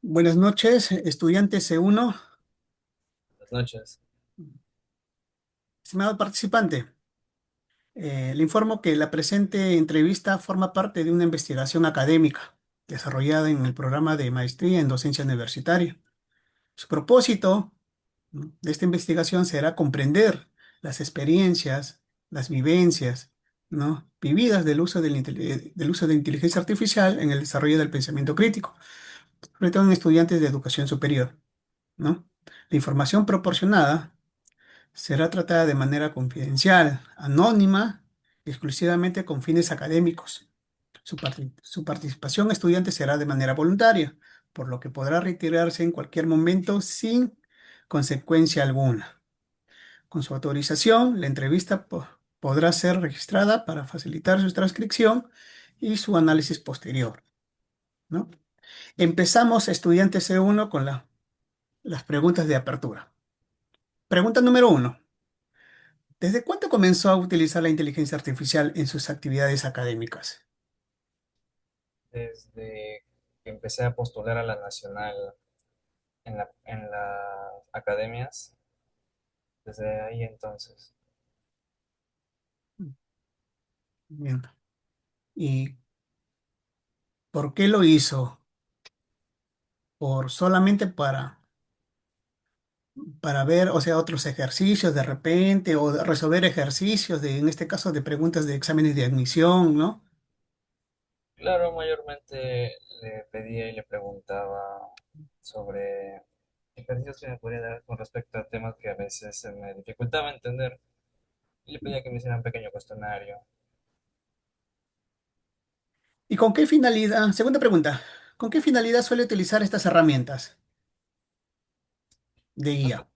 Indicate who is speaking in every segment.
Speaker 1: Buenas noches, estudiante C1.
Speaker 2: Buenas noches.
Speaker 1: Estimado participante, le informo que la presente entrevista forma parte de una investigación académica desarrollada en el programa de maestría en docencia universitaria. Su propósito, ¿no?, de esta investigación será comprender las experiencias, las vivencias, ¿no?, vividas del uso de inteligencia artificial en el desarrollo del pensamiento crítico, sobre todo en estudiantes de educación superior, ¿no? La información proporcionada será tratada de manera confidencial, anónima y exclusivamente con fines académicos. Su participación estudiante será de manera voluntaria, por lo que podrá retirarse en cualquier momento sin consecuencia alguna. Con su autorización, la entrevista podrá ser registrada para facilitar su transcripción y su análisis posterior, ¿no? Empezamos, estudiante C1, con las preguntas de apertura. Pregunta número 1. ¿Desde cuándo comenzó a utilizar la inteligencia artificial en sus actividades académicas?
Speaker 2: Desde que empecé a postular a la nacional en las academias, desde ahí entonces.
Speaker 1: Bien. ¿Y por qué lo hizo? ¿Por solamente para ver, o sea, otros ejercicios de repente, o de resolver ejercicios en este caso, de preguntas de exámenes de admisión, ¿no?
Speaker 2: Claro, mayormente le pedía y le preguntaba sobre ejercicios que me podía dar con respecto a temas que a veces se me dificultaba entender y le pedía que me hiciera un pequeño cuestionario.
Speaker 1: ¿Y con qué finalidad? Segunda pregunta. ¿Con qué finalidad suele utilizar estas herramientas de
Speaker 2: Más que,
Speaker 1: IA?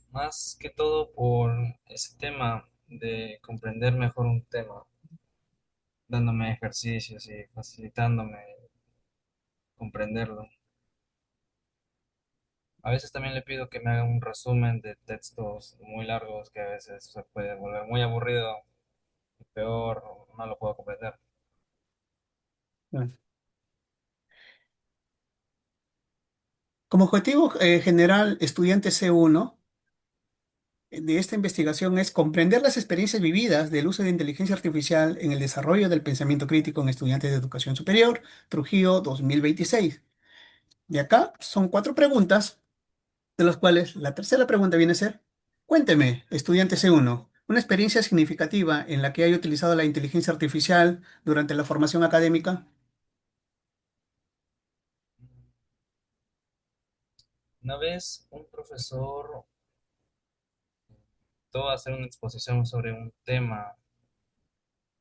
Speaker 2: más que todo por ese tema de comprender mejor un tema, dándome ejercicios y facilitándome comprenderlo. A veces también le pido que me haga un resumen de textos muy largos que a veces se puede volver muy aburrido y peor, no lo puedo comprender.
Speaker 1: Bueno, como objetivo general, estudiante C1 de esta investigación es comprender las experiencias vividas del uso de inteligencia artificial en el desarrollo del pensamiento crítico en estudiantes de educación superior, Trujillo 2026. De acá son cuatro preguntas, de las cuales la tercera pregunta viene a ser: cuénteme, estudiante C1, una experiencia significativa en la que haya utilizado la inteligencia artificial durante la formación académica.
Speaker 2: Una vez un profesor todo hacer una exposición sobre un tema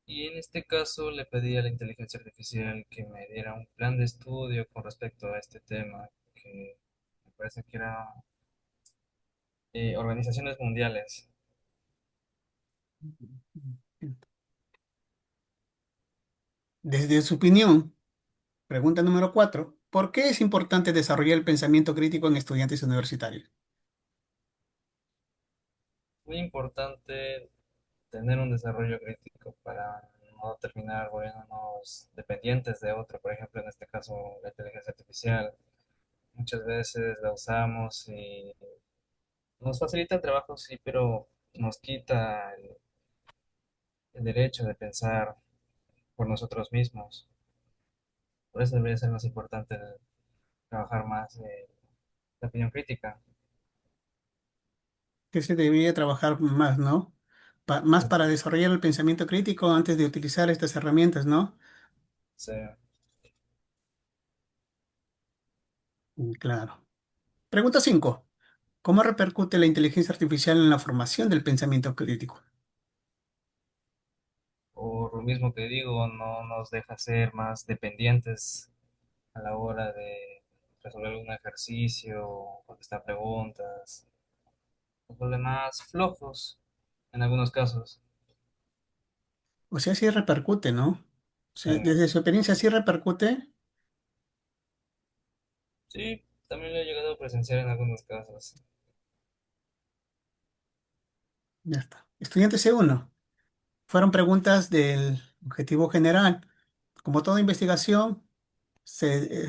Speaker 2: y en este caso le pedí a la inteligencia artificial que me diera un plan de estudio con respecto a este tema, que me parece que era organizaciones mundiales.
Speaker 1: Desde su opinión, pregunta número 4, ¿por qué es importante desarrollar el pensamiento crítico en estudiantes universitarios?
Speaker 2: Muy importante tener un desarrollo crítico para no terminar volviéndonos dependientes de otro, por ejemplo, en este caso la inteligencia artificial. Muchas veces la usamos y nos facilita el trabajo, sí, pero nos quita el derecho de pensar por nosotros mismos. Por eso debería ser más importante trabajar más la opinión crítica.
Speaker 1: Que se debería trabajar más, ¿no? Más
Speaker 2: Sí,
Speaker 1: para desarrollar el pensamiento crítico antes de utilizar estas herramientas, ¿no?
Speaker 2: sí.
Speaker 1: Claro. Pregunta 5. ¿Cómo repercute la inteligencia artificial en la formación del pensamiento crítico?
Speaker 2: Por lo mismo que digo, no nos deja ser más dependientes a la hora de resolver algún ejercicio, contestar preguntas, los problemas flojos en algunos casos.
Speaker 1: O sea, sí repercute, ¿no? O
Speaker 2: Sí,
Speaker 1: sea, desde su experiencia sí repercute.
Speaker 2: sí, también lo he llegado a presenciar en algunos casos.
Speaker 1: Ya está. Estudiante C1. Fueron preguntas del objetivo general. Como toda investigación, se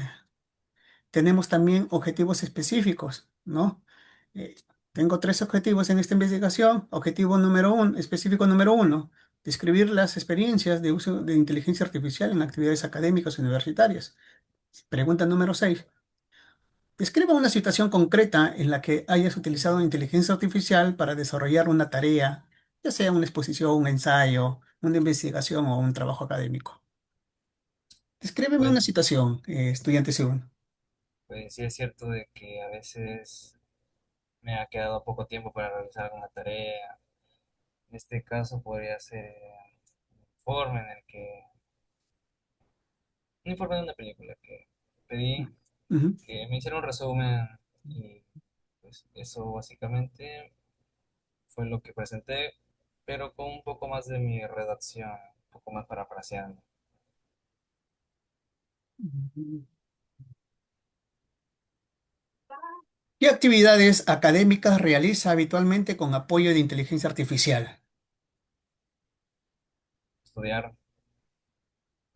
Speaker 1: tenemos también objetivos específicos, ¿no? Eh, Tengo tres objetivos en esta investigación. Objetivo número uno, específico número uno, describir las experiencias de uso de inteligencia artificial en actividades académicas universitarias. Pregunta número 6. Describa una situación concreta en la que hayas utilizado inteligencia artificial para desarrollar una tarea, ya sea una exposición, un ensayo, una investigación o un trabajo académico. Descríbeme
Speaker 2: Pues,
Speaker 1: una situación, estudiante segundo.
Speaker 2: pues sí es cierto de que a veces me ha quedado poco tiempo para realizar alguna tarea. En este caso podría ser un informe en el que, un informe de una película que pedí
Speaker 1: Ujú.
Speaker 2: que me hiciera un resumen y pues eso básicamente fue lo que presenté, pero con un poco más de mi redacción, un poco más parafraseando.
Speaker 1: ¿Qué actividades académicas realiza habitualmente con apoyo de inteligencia artificial?
Speaker 2: Estudiar,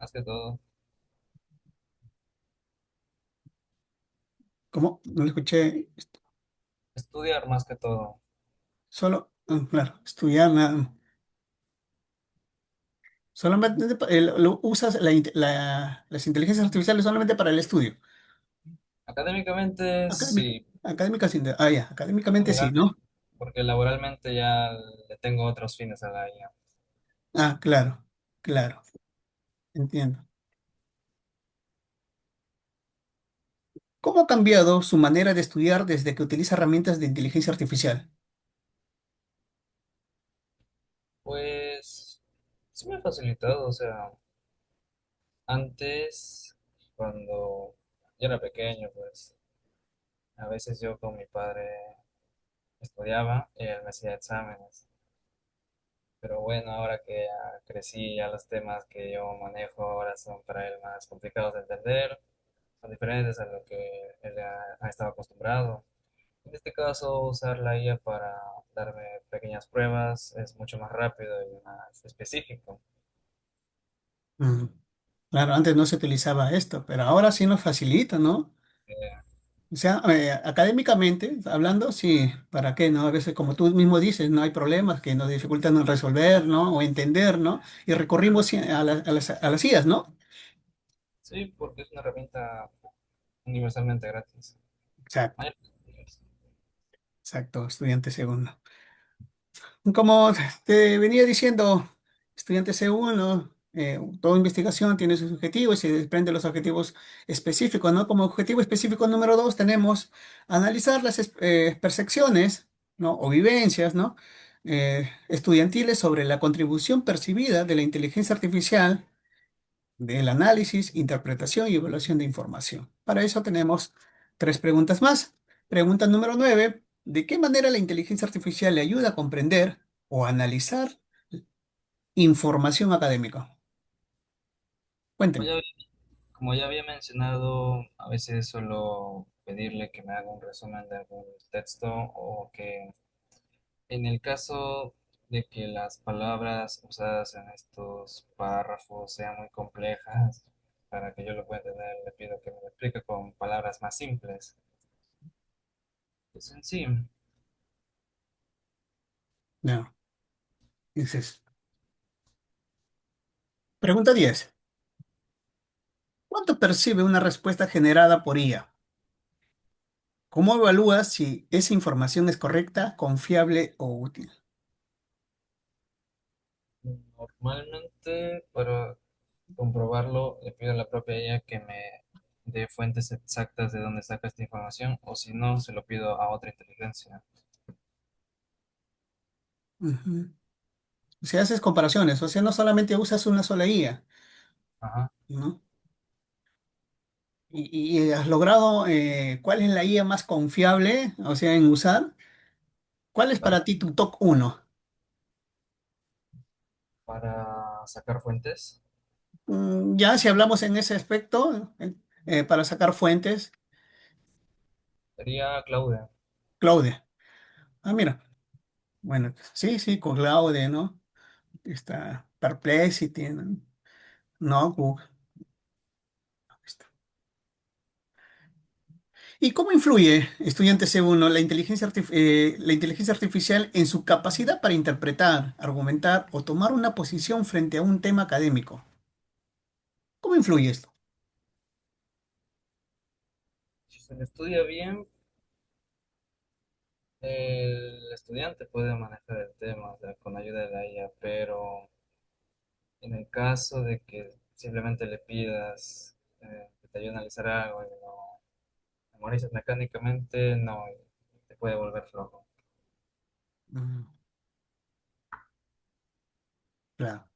Speaker 2: más que todo,
Speaker 1: ¿Cómo? No lo escuché.
Speaker 2: estudiar más que todo.
Speaker 1: Solo, claro, estudiar. Solamente usas las inteligencias artificiales solamente para el estudio.
Speaker 2: Académicamente
Speaker 1: Académica,
Speaker 2: sí,
Speaker 1: académicas, ya, académicamente sí,
Speaker 2: laboralmente,
Speaker 1: ¿no?
Speaker 2: porque laboralmente ya le tengo otros fines a la IA.
Speaker 1: Ah, claro, claro, entiendo. ¿Cómo ha cambiado su manera de estudiar desde que utiliza herramientas de inteligencia artificial?
Speaker 2: Pues sí me ha facilitado, o sea, antes, cuando yo era pequeño, pues a veces yo con mi padre estudiaba y él me hacía exámenes. Pero bueno, ahora que ya crecí, ya los temas que yo manejo ahora son para él más complicados de entender, son diferentes a lo que él ha estado acostumbrado. En este caso, usar la IA para darme pequeñas pruebas es mucho más rápido y más específico.
Speaker 1: Mm, claro, antes no se utilizaba esto, pero ahora sí nos facilita, ¿no?
Speaker 2: Eh,
Speaker 1: O sea, académicamente hablando, sí, ¿para qué, no? A veces, como tú mismo dices, no hay problemas que nos dificultan en resolver, ¿no? O entender, ¿no? Y recurrimos sí, a las IAs, ¿no?
Speaker 2: sí, porque es una herramienta universalmente gratis.
Speaker 1: Exacto,
Speaker 2: Hay-
Speaker 1: exacto, estudiante segundo. Como te venía diciendo, estudiante C1, toda investigación tiene sus objetivos y se desprende de los objetivos específicos, ¿no? Como objetivo específico número 2 tenemos analizar las percepciones, ¿no? O vivencias, ¿no? Estudiantiles sobre la contribución percibida de la inteligencia artificial del análisis, interpretación y evaluación de información. Para eso tenemos tres preguntas más. Pregunta número 9: ¿de qué manera la inteligencia artificial le ayuda a comprender o analizar información académica?
Speaker 2: Como
Speaker 1: Cuénteme.
Speaker 2: ya, como ya había mencionado, a veces solo pedirle que me haga un resumen de algún texto o que en el caso de que las palabras usadas en estos párrafos sean muy complejas, para que yo lo pueda entender, le pido que me lo explique con palabras más simples. Pues en sí,
Speaker 1: No, dices. Pregunta 10: ¿cuánto percibe una respuesta generada por IA? ¿Cómo evalúas si esa información es correcta, confiable o útil?
Speaker 2: normalmente para comprobarlo le pido a la propia IA que me dé fuentes exactas de dónde saca esta información o si no, se lo pido a otra inteligencia.
Speaker 1: Ujú. O sea, haces comparaciones, o sea, no solamente usas una sola IA,
Speaker 2: Ajá,
Speaker 1: ¿no? Y has logrado, ¿cuál es la IA más confiable, o sea, en usar? ¿Cuál es
Speaker 2: claro.
Speaker 1: para ti tu top uno?
Speaker 2: Para sacar fuentes
Speaker 1: Ya, si hablamos en ese aspecto, para sacar fuentes,
Speaker 2: sería Claude.
Speaker 1: Claude. Ah, mira, bueno, sí, sí, con Claude, ¿no? Está Perplexity, ¿no? No, Google. Ahí está. ¿Y cómo influye, estudiante C1, la inteligencia artificial en su capacidad para interpretar, argumentar o tomar una posición frente a un tema académico? ¿Cómo influye esto?
Speaker 2: Si se le estudia bien, el estudiante puede manejar el tema, o sea, con ayuda de la IA, pero en el caso de que simplemente le pidas que te ayude a analizar algo y lo memorices mecánicamente, no, te puede volver flojo.
Speaker 1: Mm, claro.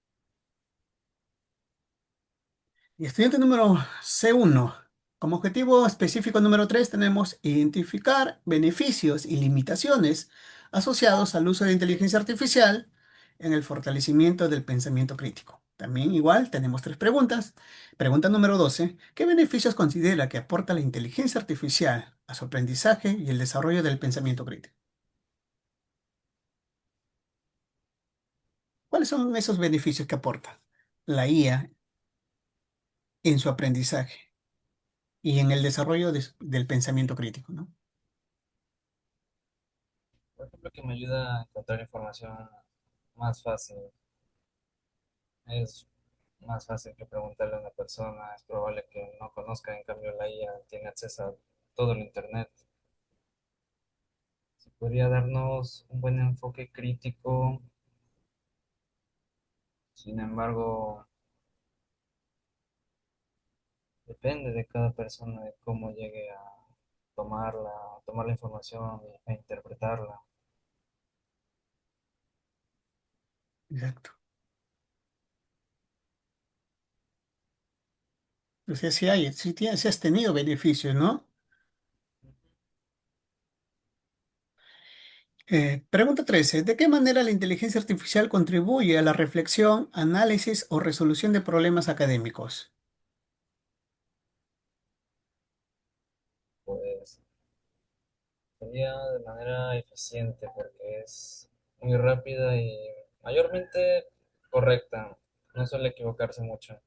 Speaker 1: Y estudiante número C1. Como objetivo específico número 3 tenemos identificar beneficios y limitaciones asociados al uso de inteligencia artificial en el fortalecimiento del pensamiento crítico. También igual tenemos tres preguntas. Pregunta número 12. ¿Qué beneficios considera que aporta la inteligencia artificial a su aprendizaje y el desarrollo del pensamiento crítico? ¿Cuáles son esos beneficios que aporta la IA en su aprendizaje y en el desarrollo del pensamiento crítico, ¿no?
Speaker 2: Por ejemplo, que me ayuda a encontrar información más fácil. Es más fácil que preguntarle a una persona, es probable que no conozca, en cambio la IA tiene acceso a todo el Internet. Si podría darnos un buen enfoque crítico, sin embargo, depende de cada persona de cómo llegue a tomar la información e interpretarla.
Speaker 1: Exacto. O sea, sí has tenido beneficios, ¿no? Pregunta 13. ¿De qué manera la inteligencia artificial contribuye a la reflexión, análisis o resolución de problemas académicos?
Speaker 2: Pues sería de manera eficiente porque es muy rápida y mayormente correcta. No suele equivocarse mucho.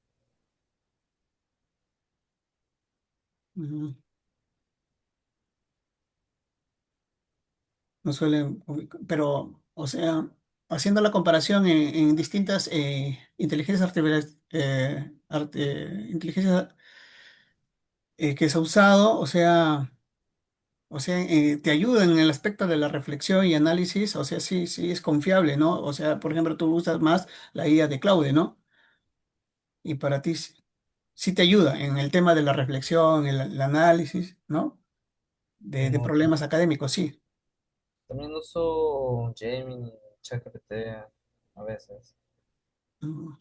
Speaker 1: Ujú. No suelen, pero, o sea, haciendo la comparación en distintas inteligencias artificiales, inteligencias que se ha usado, o sea, te ayuda en el aspecto de la reflexión y análisis, o sea, sí, sí es confiable, ¿no? O sea, por ejemplo, tú usas más la IA de Claude, ¿no? Y para ti sí te ayuda en el tema de la reflexión, el análisis, ¿no? De
Speaker 2: Como
Speaker 1: problemas académicos, sí.
Speaker 2: también uso Gemini, ChatGPT a veces.
Speaker 1: Mm,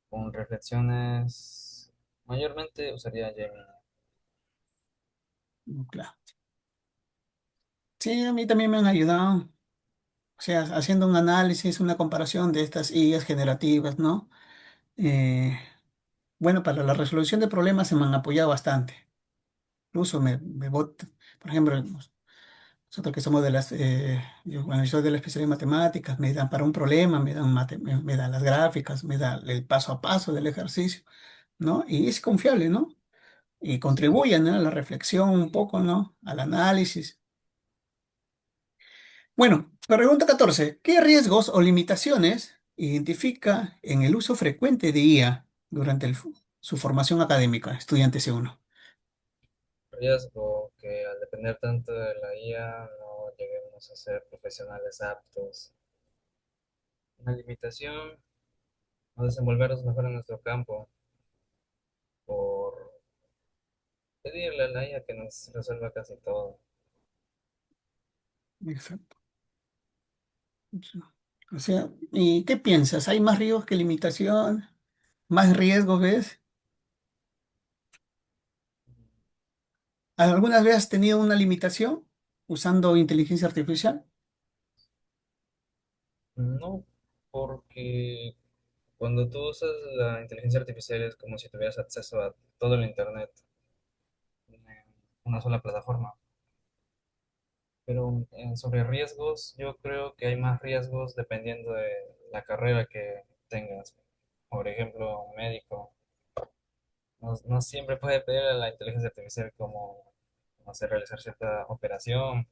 Speaker 2: Con reflexiones, mayormente usaría Gemini.
Speaker 1: claro. Sí, a mí también me han ayudado, o sea, haciendo un análisis, una comparación de estas IAs generativas, ¿no? Eh, bueno, para la resolución de problemas se me han apoyado bastante. Incluso por ejemplo, nosotros que somos bueno, yo soy de la especialidad de matemáticas, me dan para un problema, me dan las gráficas, me da el paso a paso del ejercicio, ¿no? Y es confiable, ¿no? Y
Speaker 2: Sí,
Speaker 1: contribuye, ¿no? A la reflexión un poco, ¿no? Al análisis. Bueno, pregunta 14. ¿Qué riesgos o limitaciones identifica en el uso frecuente de IA durante su formación académica, estudiante C1?
Speaker 2: riesgo que al depender tanto de la IA no lleguemos a ser profesionales aptos. Una limitación, no desenvolvernos mejor en nuestro campo por pedirle a la IA que nos resuelva casi todo.
Speaker 1: Exacto. O sea, ¿y qué piensas? ¿Hay más riesgos que limitación? ¿Más riesgos, ves? ¿Alguna vez has tenido una limitación usando inteligencia artificial?
Speaker 2: No, porque cuando tú usas la inteligencia artificial es como si tuvieras acceso a todo el Internet en una sola plataforma. Pero sobre riesgos, yo creo que hay más riesgos dependiendo de la carrera que tengas. Por ejemplo, un médico no siempre puede pedir a la inteligencia artificial como hacer realizar cierta operación.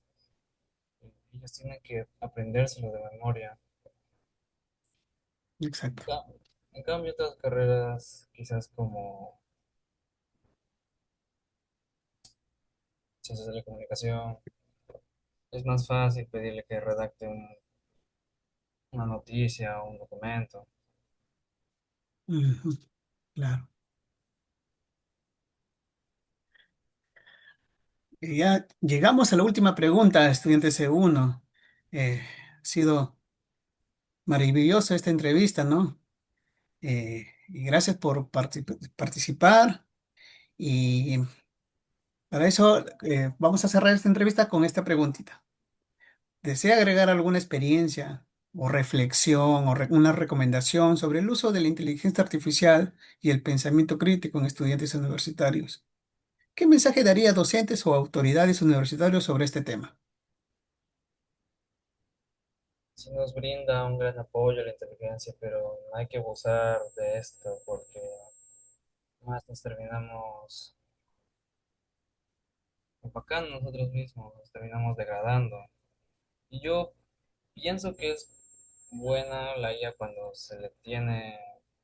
Speaker 2: Y ellos tienen que aprendérselo de memoria.
Speaker 1: Exacto.
Speaker 2: Ca- En cambio, otras carreras, quizás como ciencias de la comunicación, es más fácil pedirle que redacte una noticia o un documento.
Speaker 1: Ujú, claro. Y ya llegamos a la última pregunta, estudiante C1. Ha sido maravillosa esta entrevista, ¿no? Y gracias por participar. Y para eso vamos a cerrar esta entrevista con esta preguntita. ¿Desea agregar alguna experiencia o reflexión o una recomendación sobre el uso de la inteligencia artificial y el pensamiento crítico en estudiantes universitarios? ¿Qué mensaje daría a docentes o autoridades universitarias sobre este tema?
Speaker 2: Sí nos brinda un gran apoyo a la inteligencia, pero no hay que abusar de esto porque más nos terminamos opacando nosotros mismos, nos terminamos degradando. Y yo pienso que es buena la IA cuando se le tiene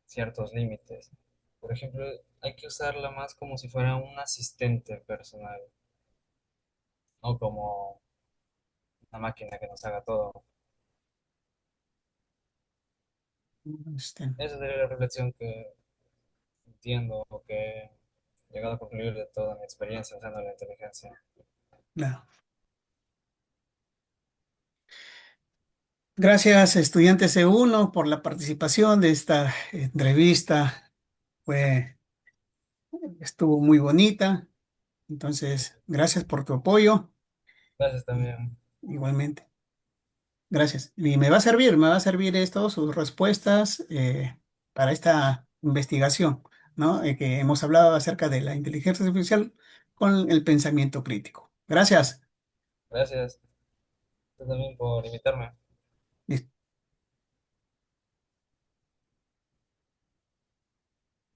Speaker 2: ciertos límites. Por ejemplo, hay que usarla más como si fuera un asistente personal, no como una máquina que nos haga todo.
Speaker 1: Este,
Speaker 2: Esa sería la reflexión que entiendo o que he llegado a concluir de toda mi experiencia usando la inteligencia.
Speaker 1: claro. Gracias, estudiante C1, por la participación de esta entrevista. Fue, estuvo muy bonita. Entonces, gracias por tu apoyo.
Speaker 2: Gracias
Speaker 1: Y
Speaker 2: también.
Speaker 1: igualmente, gracias. Y me va a servir esto, sus respuestas para esta investigación, ¿no? Que hemos hablado acerca de la inteligencia artificial con el pensamiento crítico. Gracias.
Speaker 2: Gracias. Tú también por invitarme.